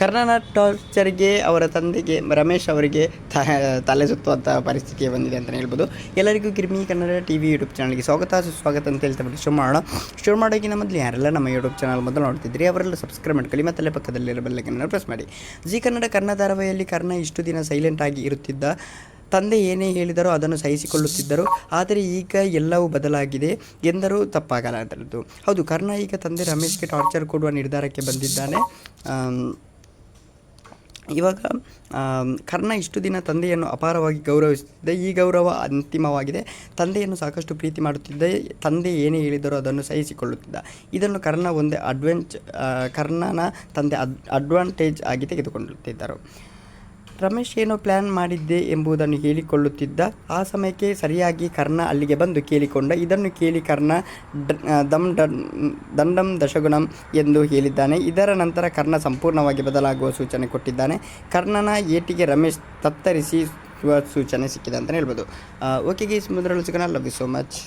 ಕರ್ಣನ ಟಾರ್ಚರ್ಗೆ ಅವರ ತಂದೆಗೆ ರಮೇಶ್ ಅವರಿಗೆ ತಲೆ ಸುತ್ತುವಂಥ ಪರಿಸ್ಥಿತಿ ಬಂದಿದೆ ಅಂತಲೇ ಹೇಳ್ಬೋದು. ಎಲ್ಲರಿಗೂ ಕಿರ್ಮಿ ಕನ್ನಡ TV ಯೂಟ್ಯೂಬ್ ಚಾನಲ್ಗೆ ಸ್ವಾಗತ ಅಂತ ಹೇಳ್ತಾ ಬಿಟ್ಟು ಶುರು ಮಾಡೋಕ್ಕಿಂತ ಮೊದಲು ಯಾರೆಲ್ಲ ನಮ್ಮ ಯೂಟ್ಯೂಬ್ ಚಾನಲ್ ಮೊದಲು ನೋಡ್ತಿದ್ರಿ ಅವರೆಲ್ಲ ಸಬ್ಸ್ಕ್ರೈಬ್ ಮಾಡ್ಕೊಳ್ಳಿ, ಮತ್ತಲ್ಲೇ ಪಕ್ಕದಲ್ಲಿರೋ ಬೆಲ್ಲೈಕನ್ನ ಪ್ರೆಸ್ ಮಾಡಿ. ಜಿ ಕನ್ನಡ ಧಾರಾವಾಹಿಯಲ್ಲಿ ಕರ್ಣ ಇಷ್ಟು ದಿನ ಸೈಲೆಂಟ್ ಆಗಿ ಇರುತ್ತಿದ್ದ, ತಂದೆ ಏನೇ ಹೇಳಿದರೋ ಅದನ್ನು ಸಹಿಸಿಕೊಳ್ಳುತ್ತಿದ್ದರು. ಆದರೆ ಈಗ ಎಲ್ಲವೂ ಬದಲಾಗಿದೆ ಎಂದರೂ ತಪ್ಪಾಗಲ್ಲ ಅಂತದ್ದು. ಹೌದು, ಕರ್ಣ ಈಗ ತಂದೆ ರಮೇಶ್ಗೆ ಟಾರ್ಚರ್ ಕೊಡುವ ನಿರ್ಧಾರಕ್ಕೆ ಬಂದಿದ್ದಾನೆ. ಇವಾಗ ಕರ್ಣ ಇಷ್ಟು ದಿನ ತಂದೆಯನ್ನು ಅಪಾರವಾಗಿ ಗೌರವಿಸುತ್ತಿದ್ದ, ಈ ಗೌರವ ಅಂತಿಮವಾಗಿದೆ. ತಂದೆಯನ್ನು ಸಾಕಷ್ಟು ಪ್ರೀತಿ ಮಾಡುತ್ತಿದ್ದ, ತಂದೆ ಏನೇ ಹೇಳಿದರೋ ಅದನ್ನು ಸಹಿಸಿಕೊಳ್ಳುತ್ತಿದ್ದ. ಇದನ್ನು ಕರ್ಣನ ತಂದೆ ಅಡ್ವಾಂಟೇಜ್ ಆಗಿ ತೆಗೆದುಕೊಳ್ಳುತ್ತಿದ್ದರು. ರಮೇಶ್ ಏನೋ ಪ್ಲ್ಯಾನ್ ಮಾಡಿದ್ದೆ ಎಂಬುದನ್ನು ಹೇಳಿಕೊಳ್ಳುತ್ತಿದ್ದ. ಆ ಸಮಯಕ್ಕೆ ಸರಿಯಾಗಿ ಕರ್ಣ ಅಲ್ಲಿಗೆ ಬಂದು ಕೇಳಿಕೊಂಡ. ಇದನ್ನು ಕೇಳಿ ಕರ್ಣ ದಂಡಂ ದಶಗುಣಂ ಎಂದು ಹೇಳಿದ್ದಾನೆ. ಇದರ ನಂತರ ಕರ್ಣ ಸಂಪೂರ್ಣವಾಗಿ ಬದಲಾಗುವ ಸೂಚನೆ ಕೊಟ್ಟಿದ್ದಾನೆ. ಕರ್ಣನ ಏಟಿಗೆ ರಮೇಶ್ ತತ್ತರಿಸಿ ಸೂಚನೆ ಸಿಕ್ಕಿದೆ ಅಂತಲೇ ಹೇಳ್ಬೋದು. ಓಕೆ ಗೈಸ್, ಮುಂದಿನ ಲವ್ ಯು ಸೋ ಮಚ್.